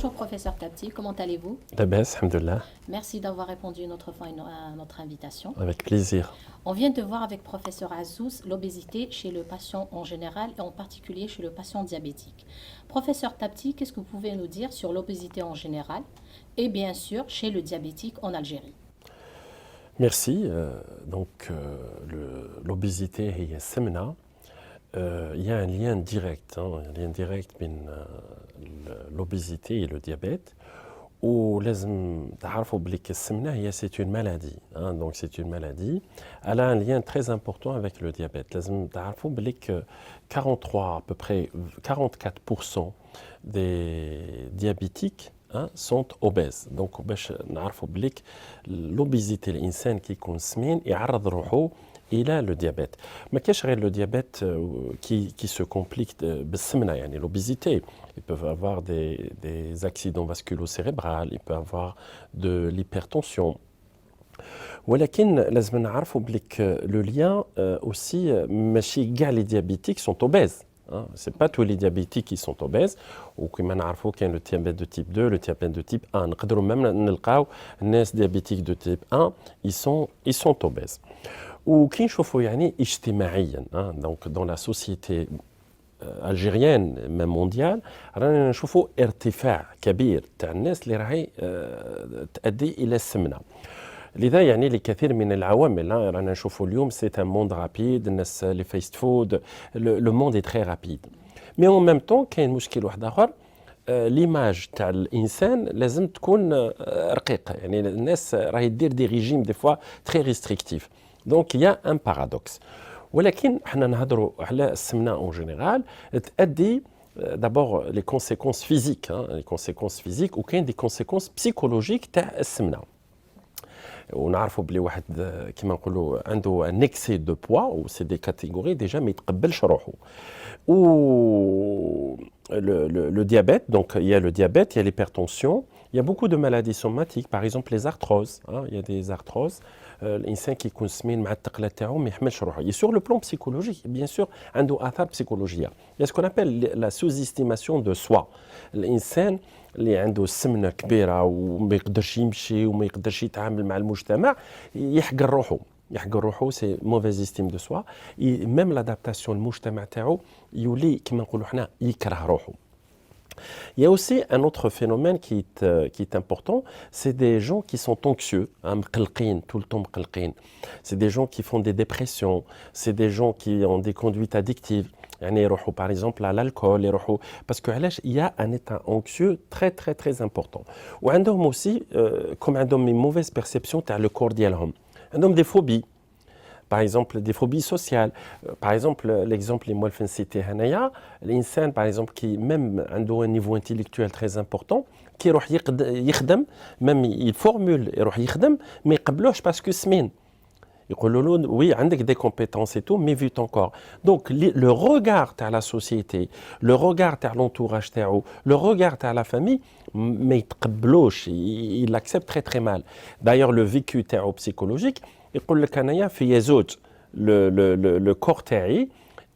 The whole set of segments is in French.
Bonjour professeur Tapti, comment allez-vous? لاباس الحمد لله. Merci d'avoir répondu une autre fois à notre invitation. Avec plaisir. On vient de voir avec professeur Azouz l'obésité chez le patient en général et en particulier chez le patient diabétique. Professeur Tapti, qu'est-ce que vous pouvez nous dire sur l'obésité en général et bien sûr chez le diabétique en Algérie? Merci. L'obésité et السمنة, il y a un lien direct, un lien direct entre l'obésité et le diabète. ولازم تعرفوا بلي السمنة هي c'est une maladie, donc c'est une maladie. Elle a un lien très important avec le diabète. لازم تعرفوا بلي 43 à peu près 44% des diabétiques sont obèses. Donc باش نعرفوا بلي l'obésité الانسان كي يكون سمين يعرض روحه الى le diabète. ما كاش غير le diabète qui se complique بالسمنة, يعني l'obésité. Ils peuvent avoir des accidents vasculo-cérébraux, ils peuvent avoir de l'hypertension. ولكن لازم نعرفوا بليك le lien aussi, ماشي كاع les diabétiques sont obèses. C'est pas tous les diabétiques qui sont obèses. وكما نعرفوا كاين le diabète de type 2, le diabète de type 1. نقدروا même نلقاو الناس diabétiques de type 1, ils sont obèses. وكي نشوفوا يعني اجتماعيا, donc dans la société algérienne même mondiale رانا نشوفوا ارتفاع كبير تاع الناس اللي راهي تؤدي الى السمنه. لذا يعني لكثير من العوامل رانا نشوفوا اليوم سي ان موند رابيد, الناس لي فاست فود, لو موند اي تري رابيد. مي اون ميم طون كاين مشكل واحد اخر, ليماج تاع الانسان لازم تكون رقيقه, يعني الناس راهي دير دي ريجيم دي فوا تري ريستريكتيف. دونك يا ان بارادوكس. ولكن حنا نهضروا على السمنه اون جينيرال تؤدي d'abord les conséquences physiques, les conséquences physiques, وكاين des conséquences psychologiques تاع السمنه. ونعرفوا بلي واحد كيما نقولوا عنده ان اكسي دو بوا و سي دي كاتيجوري ديجا ما يتقبلش روحه. و le diabète, donc il y a le diabète, il y a l'hypertension, il y a beaucoup de maladies somatiques, par exemple les arthroses, il y a des arthroses. الانسان كي يكون سمين مع الثقله تاعو ما يحملش روحه. Et sur le plan psychologique, bien sûr, عنده اثار psychologique. Il y a ce qu'on appelle la sous-estimation de soi. الانسان اللي عنده سمنه كبيره وما يقدرش يمشي وما يقدرش يتعامل مع المجتمع يحقر روحه, سي موفيز استيم دو سوا. ميم لادابتاسيون المجتمع تاعو يولي كيما نقولوا حنا يكره روحه. Il y a aussi un autre phénomène qui est important, c'est des gens qui sont anxieux, مقلقين, tout le temps مقلقين. C'est des gens qui font des dépressions, c'est des gens qui ont des conduites addictives. يعني يروحوا par exemple à l'alcool, يروحوا parce que علاش il y a un état anxieux très très très important. وعندهم aussi comme عندهم une mauvaise perception تاع le corps ديالهم. عندهم des phobies. Par exemple, des phobies sociales. Par exemple, l'exemple اللي موالفين cité هنايا, الإنسان par exemple qui même عنده un niveau intellectuel très important, كي يروح يخدم, même il formule يروح يخدم, ما يقبلوش parce que سمين. يقولوا له oui عندك des compétences et tout, mais vu ton corps. Donc le regard تاع la société, le regard تاع l'entourage تاعو, le regard تاع la famille, ما يتقبلوش, il l'accepte très très mal. D'ailleurs le vécu تاعو psychologique, يقول لك انايا في زوج le corps تاعي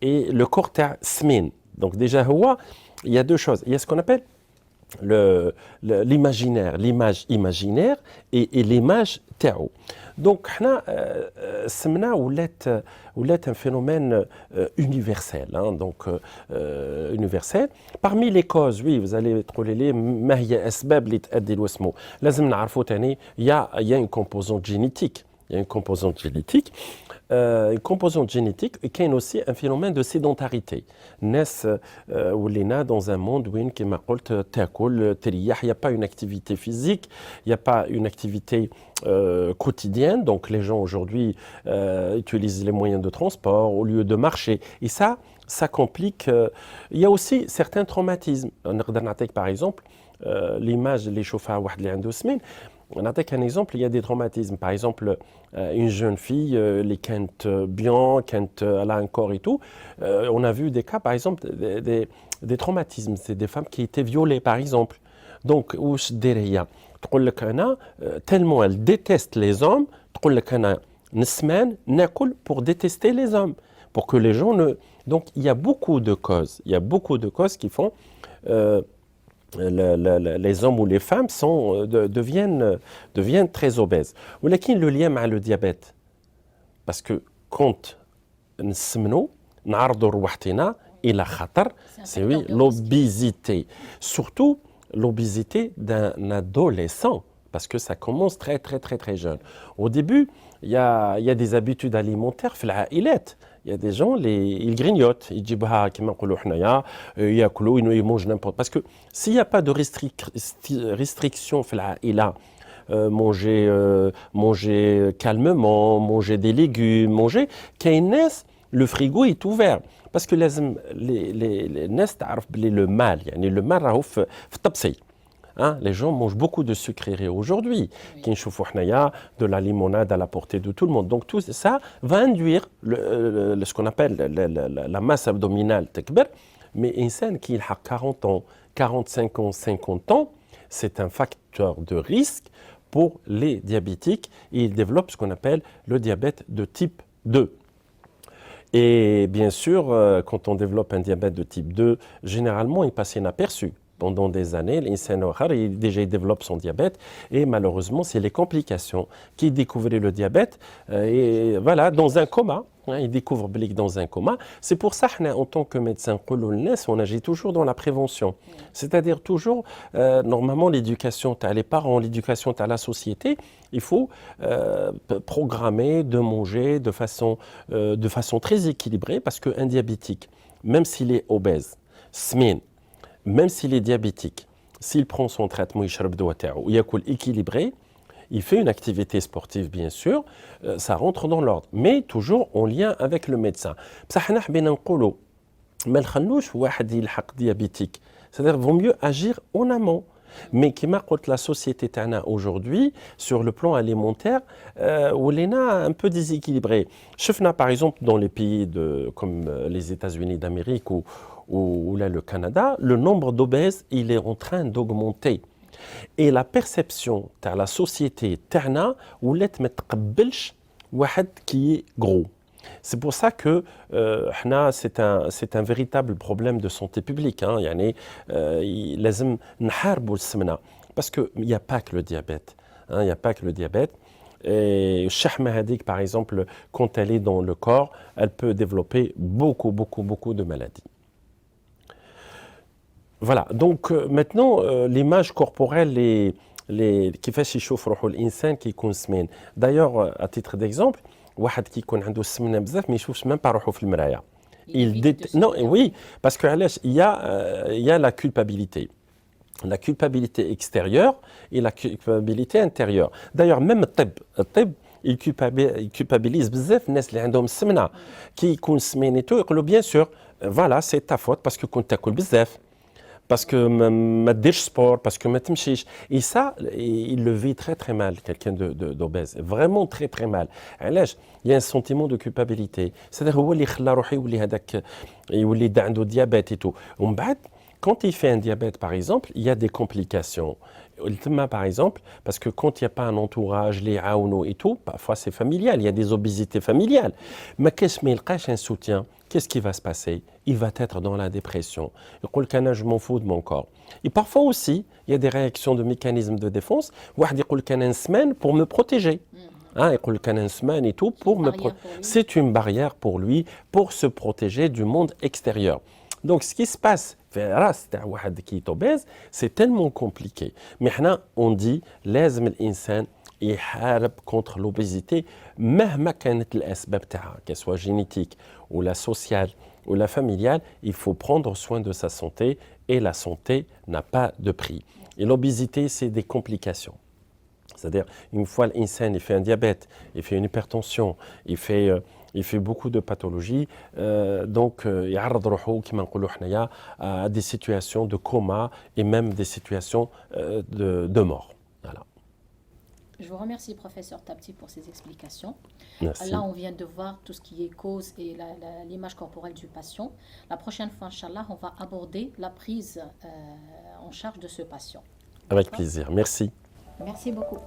et le corps تاع سمين. Donc déjà هو il y a deux choses, il y a ce qu'on appelle l'imaginaire, l'image imaginaire et l'image تاعو. Donc حنا السمنه ولات un phénomène universel, donc universel. Parmi les causes, oui, vous allez تقولي لي ما هي اسباب اللي تؤدي لوسمو. لازم نعرفوا ثاني il y a une composante génétique. Il y a une composante génétique. Une composante génétique, et qu'il y a aussi un phénomène de sédentarité. الناس ولينا dans un monde où كما قلت تاكل تريح, il n'y a pas une activité physique, il n'y a pas une activité quotidienne. Donc les gens aujourd'hui utilisent les moyens de transport au lieu de marcher. Et ça complique. Il y a aussi certains traumatismes. نقدر نعطيك par exemple l'image اللي يشوفها واحد اللي عنده سمين. On attaque un exemple, il y a des traumatismes. Par exemple, une jeune fille, les kent bien, kent elle a un corps et tout. On a vu des cas, par exemple, des traumatismes. C'est des femmes qui étaient violées, par exemple. Donc, où derrière, tellement elle déteste les hommes, pour détester les hommes, pour que les gens ne. Donc, il y a beaucoup de causes. Il y a beaucoup de causes qui font les hommes ou les femmes deviennent très obèses. ولكن le lien مع le diabète, parce que quand نسمنوا نعرضوا رواحتنا إلى خطر, c'est oui, l'obésité. Surtout l'obésité d'un adolescent, parce que ça commence très très très très jeune. Au début, il y a des habitudes alimentaires في العائلات. Il y a des gens, ils grignotent, ils disent ils mangent n'importe. Parce que s'il n'y a pas de restriction, manger calmement, manger des légumes, manger, le frigo est ouvert. Parce que les ناس تعرف بلي le mal, يعني le mal راهو في الطبسي. Hein, les gens mangent beaucoup de sucreries aujourd'hui. Oui. De la limonade à la portée de tout le monde. Donc tout ça va induire ce qu'on appelle la masse abdominale. Mais une scène qui a 40 ans, 45 ans, 50 ans, c'est un facteur de risque pour les diabétiques. Et ils développent ce qu'on appelle le diabète de type 2. Et bien sûr, quand on développe un diabète de type 2, généralement, il passe inaperçu. Pendant des années, l'insan il développe son diabète et malheureusement, c'est les complications qui découvrent le diabète et voilà, dans un coma. Il découvre Blick dans un coma. C'est pour ça qu'en tant que médecin, on agit toujours dans la prévention. C'est-à-dire toujours, normalement, l'éducation, tu as les parents, l'éducation, tu as la société. Il faut programmer de manger de façon très équilibrée parce qu'un diabétique, même s'il est obèse, smin, même s'il est diabétique, s'il prend son traitement, il équilibré, il fait une activité sportive bien sûr, ça rentre dans l'ordre, mais toujours en lien avec le médecin. C'est-à-dire vaut mieux agir en amont. Mais qui marque la société aujourd'hui sur le plan alimentaire où elle est un peu déséquilibrée. Par exemple dans les pays comme les États-Unis d'Amérique ou là le Canada, le nombre d'obèses il est en train d'augmenter. Et la perception de la société où l'être متقبلش واحد qui est gros. C'est pour ça que c'est un véritable problème de santé publique. Hein. لازم نحاربوا السمنة. Parce qu'il n'y a pas que le diabète. Hein, il n'y a pas que le diabète. Et الشحمة هذيك, par exemple, quand elle est dans le corps, elle peut développer beaucoup de maladies. Voilà, donc maintenant, l'image corporelle, كيفاش يشوف روحو الإنسان كي يكون سمين. D'ailleurs, à titre d'exemple, واحد كي يكون عنده السمنة بزاف ما يشوفش même pas روحو في المراية. Non, oui, parce que il y a la culpabilité. La culpabilité extérieure et la culpabilité intérieure. D'ailleurs, même الطب il culpabilise بزاف الناس اللي عندهم السمنة. كي يكون سمين et tout, يقولوا bien sûr, voilà, c'est ta faute parce que كنت تاكل بزاف. Parce que ma déch sport, parce que ma timchich. Et ça, il le vit très mal, quelqu'un d'obèse. Vraiment très mal. Il y a un sentiment de culpabilité. C'est-à-dire, il a un diabète et tout. Quand il fait un diabète, par exemple, il y a des complications. Par exemple, parce que quand il n'y a pas un entourage, les aouno et tout, parfois c'est familial, il y a des obésités familiales. Mais qu'est-ce qu'il y a un soutien? Qu'est-ce qui va se passer? Il va être dans la dépression. Il dit je m'en fous de mon corps. Et parfois aussi, il y a des réactions de mécanismes de défense. Il dit une semaine pour me protéger. Il dit une semaine et tout pour me protéger. C'est une barrière pour lui, pour se protéger du monde extérieur. Donc ce qui se passe, qui est obèse, c'est tellement compliqué. Mais on dit لازم الإنسان يحارب contre l'obésité مهما كانت الأسباب تاعها, qu'elle soit génétique ou la sociale ou la familiale, il faut prendre soin de sa santé et la santé n'a pas de prix. Et l'obésité, c'est des complications. C'est-à-dire, une fois l'insan il fait un diabète, il fait une hypertension, il fait beaucoup de pathologies, donc يعرض روحو كما نقولوا حنايا à des situations de coma et même des situations de mort. Voilà. Je vous remercie, professeur Tapti, pour ces explications. Merci. Là, on vient de voir tout ce qui est cause et l'image corporelle du patient. La prochaine fois, Inch'Allah, on va aborder la prise en charge de ce patient. Avec plaisir. Merci. Merci beaucoup.